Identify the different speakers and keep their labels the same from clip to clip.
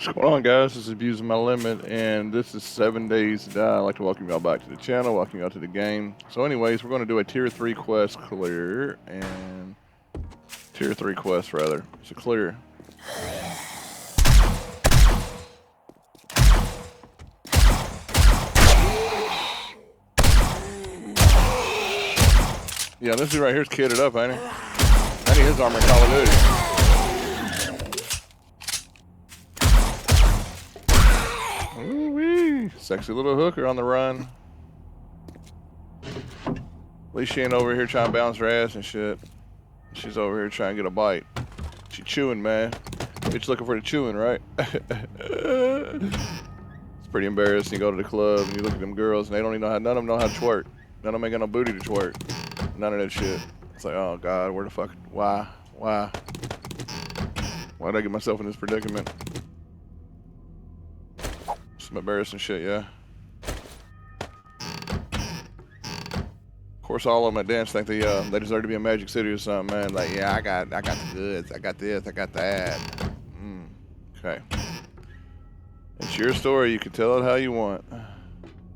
Speaker 1: What's going on, guys? This is Abusing My Limit, and this is 7 Days to Die. I'd like to welcome y'all back to the channel, welcome y'all to the game. So anyways, we're going to do a Tier 3 quest clear, and Tier 3 quest, rather. It's a clear. Yeah, this dude right here is kitted up, ain't he? I need his armor in Call of Duty. Ooh-wee. Sexy little hooker on the run. At least she ain't over here trying to bounce her ass and shit. She's over here trying to get a bite. She chewing, man. Bitch looking for the chewing, right? It's pretty embarrassing. You go to the club and you look at them girls and they don't even know how, none of them know how to twerk. None of them ain't got no booty to twerk. None of that shit. It's like, oh God, where the fuck, why? Why'd I get myself in this predicament? Some embarrassing shit, yeah. Of course, all of them at dance think they deserve to be in Magic City or something, man. Like, yeah, I got the goods, I got this, I got that. Okay. It's your story. You can tell it how you want.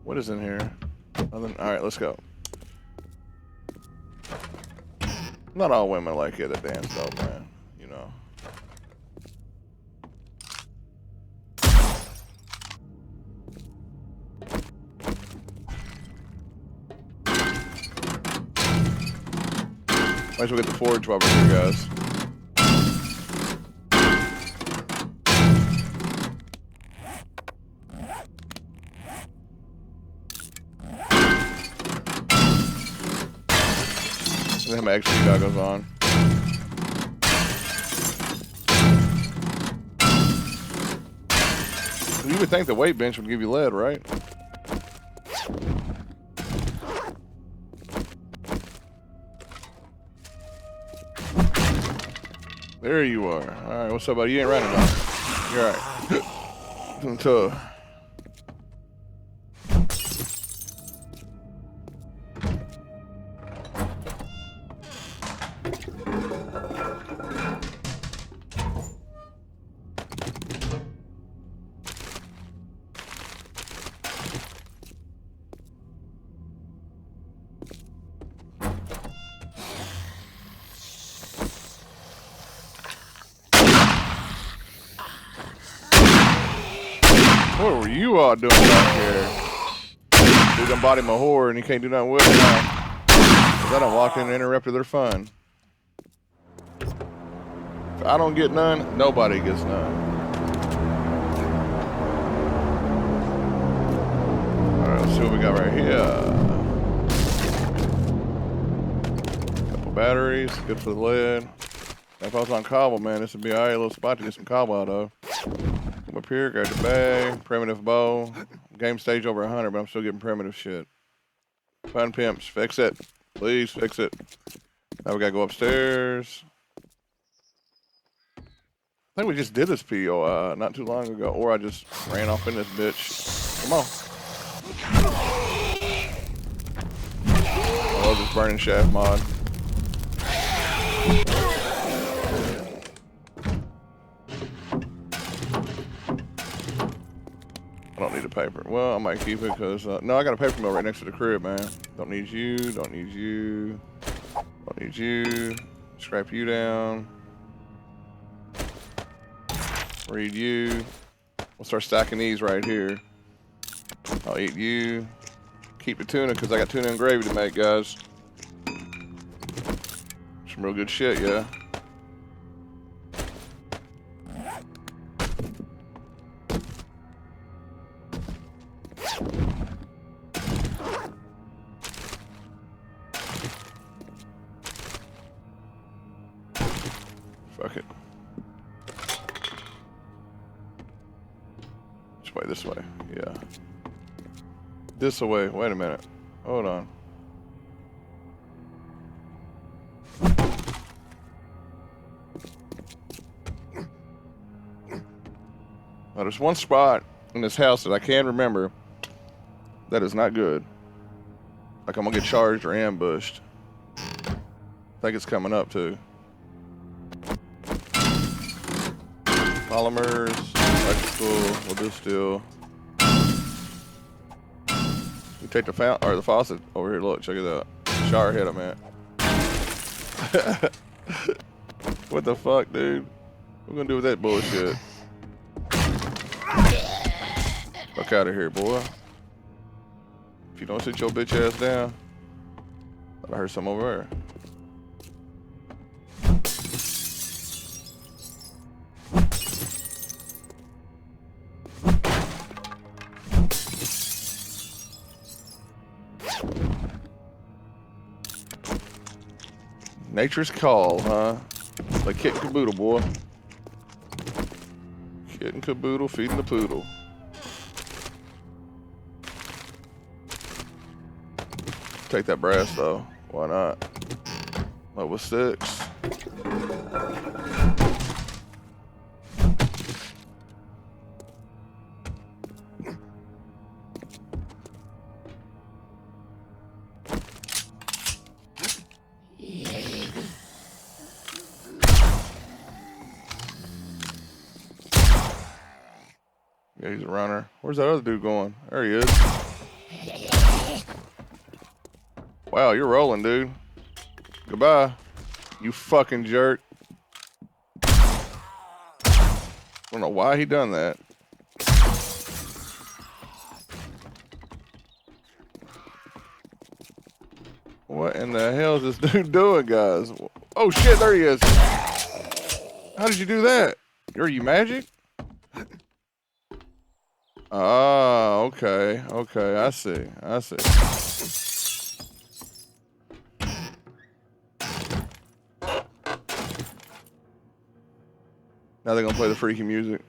Speaker 1: What is in here? Nothing. All right, let's go. Not all women like it at dance, though, man. You know. Might as well get the forge while we're here, guys. They have my XP goggles on. You would think the weight bench would give you lead, right? There you are. Alright, what's up, buddy? You ain't running now. You're alright. Doing tough. What were you all doing back here? Dude done bought him a whore and he can't do nothing with it now. Cause I done walked in and interrupted their fun. If I don't get none, nobody gets none. Alright, let's see what we got right here. Couple batteries, good for the lead. If I was on cobble, man, this would be alright, a little spot to get some cobble out of. Come up here, grab the bag, primitive bow. Game stage over 100, but I'm still getting primitive shit. Fun pimps, fix it. Please fix it. Now we gotta go upstairs. I think we just did this POI not too long ago, or I just ran off in this bitch. Come on. I love this burning shaft mod. I don't need a paper. Well, I might keep it because, no, I got a paper mill right next to the crib, man. Don't need you, don't need you, don't need you. Scrap you down. Read you. We'll start stacking these right here. I'll eat you. Keep the tuna because I got tuna and gravy to make, guys. Some real good shit, yeah. Fuck it. This way, yeah. This way, wait a minute. Hold on. Now, there's one spot in this house that I can remember that is not good. Like I'm gonna get charged or ambushed. I think it's coming up too. Polymers. That's cool. We'll do steel. You take the fountain or the faucet over here. Look, check it out. Shower head, I'm at. What the fuck, dude? What we gonna do with that bullshit? Fuck out of here, boy. If you don't sit your bitch ass down, I heard some over there. Nature's call, huh? Like Kit and Caboodle, boy. Kit and Caboodle feeding the poodle. Take that brass though. Why not? Level 6. Yeah, he's a runner. Where's that other dude going? There he is. Wow, you're rolling, dude. Goodbye, you fucking jerk. I don't know why he done that. What in the hell is this dude doing, guys? Oh shit, there he is. How did you do that? Are you magic? Ah, okay, okay, I see, I see. Now they're gonna play the freaky music.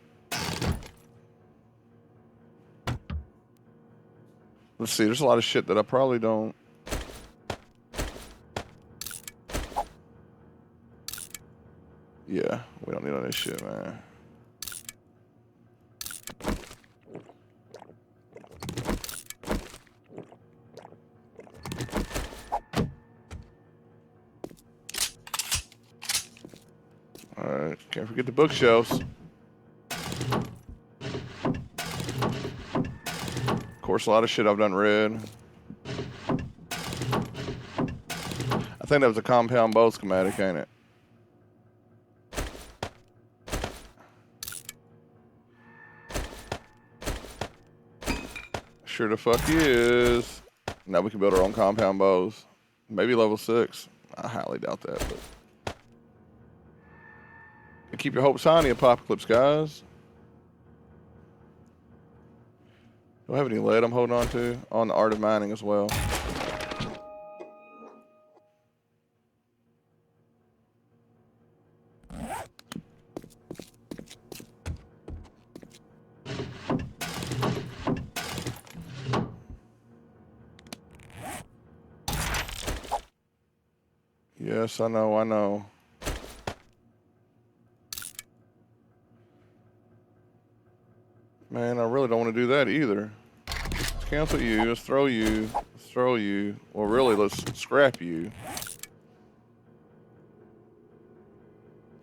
Speaker 1: Let's see, there's a lot of shit that I probably don't. Yeah, we don't need all this shit, man. Alright, can't forget the bookshelves. Of course, a lot of shit I've done read. I think that was a compound bow schematic, ain't it? Sure the fuck is. Now we can build our own compound bows. Maybe level 6. I highly doubt that, but. And keep your hopes high in the apocalypse, guys. Do I have any lead I'm holding on to? On the art of mining as well. Yes, I know, I know. Man, I really don't want to do that either. Let's cancel you, let's throw you, let's throw you. Well, really, let's scrap you.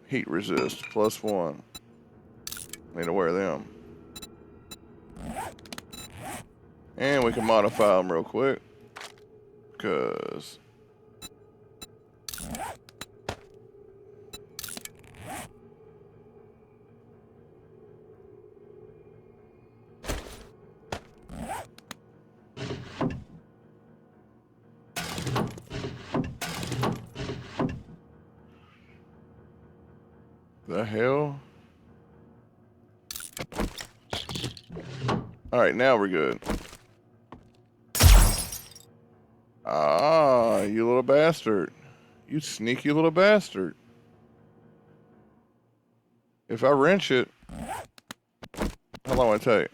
Speaker 1: Heat resist, +1. Need to wear them. And we can modify them real quick. Because... the hell? Alright, now we're good. Ah, you little bastard. You sneaky little bastard. If I wrench it, how long will it take?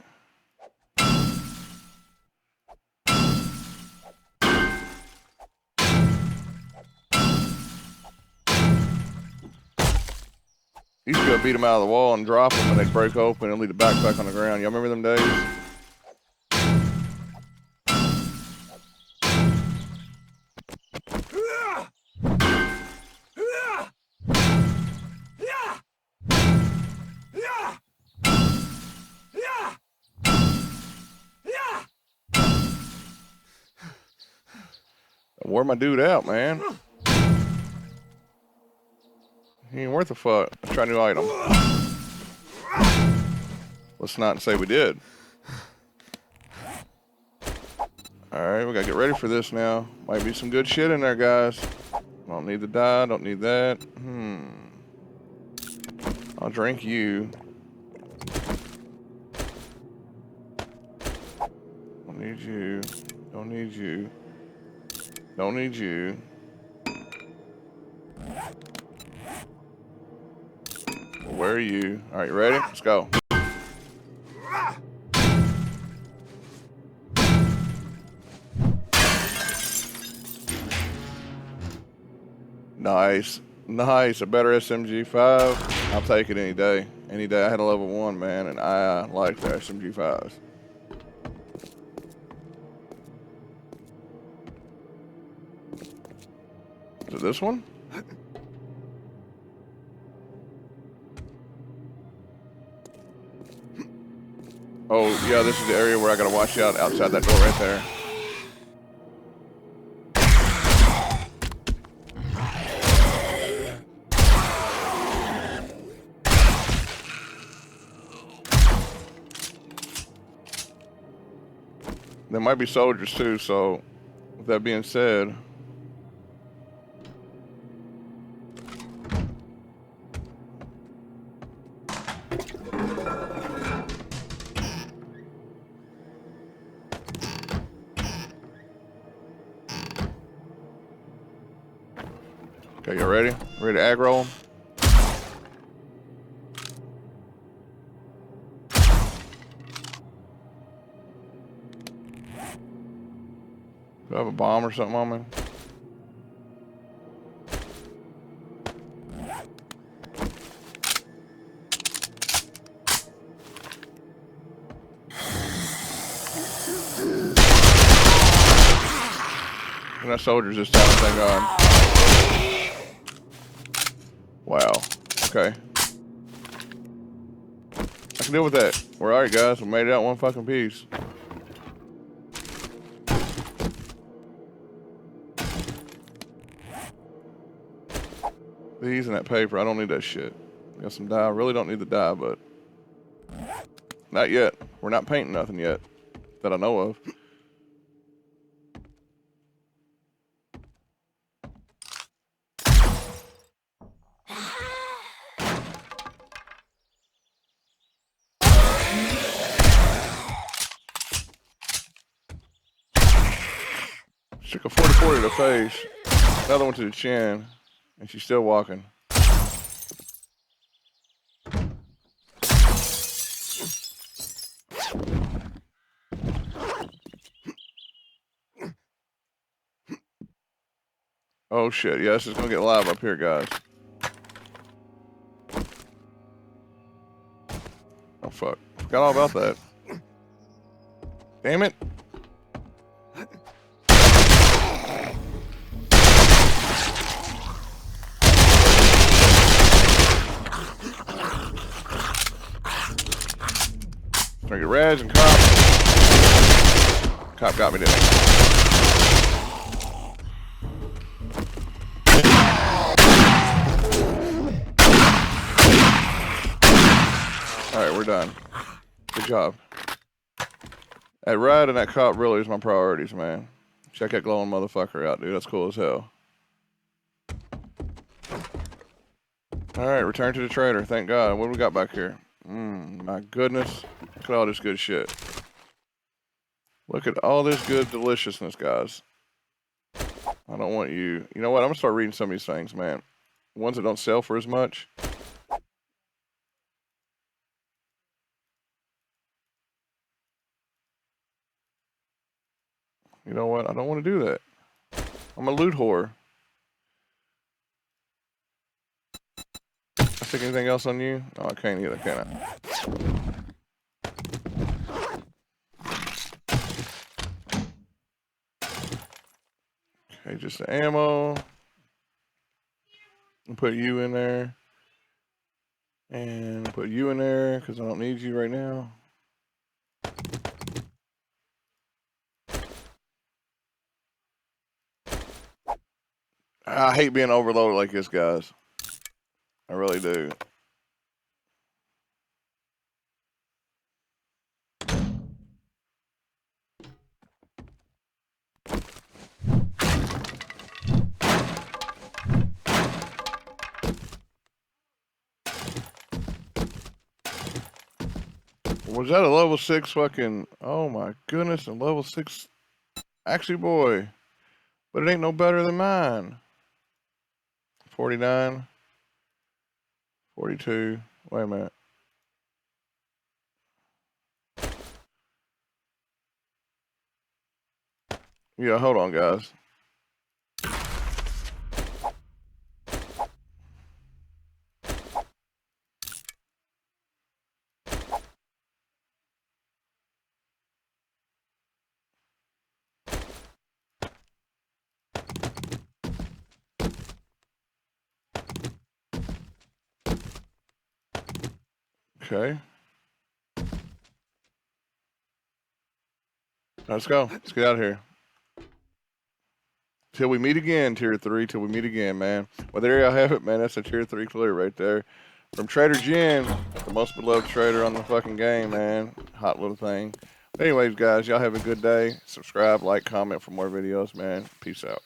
Speaker 1: You used to go beat them out of the wall and drop them and they'd break open and leave the backpack on the ground. Y'all remember them days? Wore my dude out, man. He ain't worth a fuck. Let's try a new item. Let's not say we did. Alright, we gotta get ready for this now. Might be some good shit in there, guys. Don't need the dye, don't need that. I'll drink you. Don't need you. Don't need you. Don't need you. Where are you? Alright, you ready? Let's go. Nice. Nice. A better SMG5. I'll take it any day. Any day. I had a level 1, man, and I like the SMG5s. Is it this one? Oh, yeah, this is the area where I gotta watch out outside that door right there. There might be soldiers too, so with that being said, okay, you ready? Ready to aggro them? Do I have a bomb or something on me? We're not soldiers this time, thank God. Wow. Okay. I can deal with that. We're alright, guys. We made it out one fucking piece. These and that paper. I don't need that shit. Got some dye. I really don't need the dye, but not yet. We're not painting nothing yet that I know of. Took a 40-40 to the face, another one to the chin, and she's still walking. Oh shit, yeah, this is gonna get live up here, guys. Oh fuck, forgot all about that. Damn it. Trying to get Reg and Cop. Cop got me, didn't he? Alright, we're done. Good job. That Rad and that Cop really is my priorities, man. Check that glowing motherfucker out, dude. That's cool as hell. Alright, return to the trader. Thank God. What do we got back here? My goodness. Look at all this good shit. Look at all this good deliciousness, guys. I don't want you. You know what? I'm going to start reading some of these things, man. Ones that don't sell for as much. You know what? I don't want to do that. I'm a loot whore. I think anything else on you? Oh, I can't either, can I? Okay, just the ammo. I'll put you in there. And put you in there because I don't need you right now. I hate being overloaded like this, guys. I really do. Was that a level 6 fucking... Oh my goodness, a level 6... Actually, boy. But it ain't no better than mine. 49. 42. Wait a minute. Yeah, hold on, guys. Okay. Let's go. Let's get out of here. Till we meet again, Tier 3. Till we meet again, man. Well, there y'all have it, man. That's a Tier 3 clear right there. From Trader Jen, the most beloved trader on the fucking game, man. Hot little thing. Anyways, guys, y'all have a good day. Subscribe, like, comment for more videos, man. Peace out.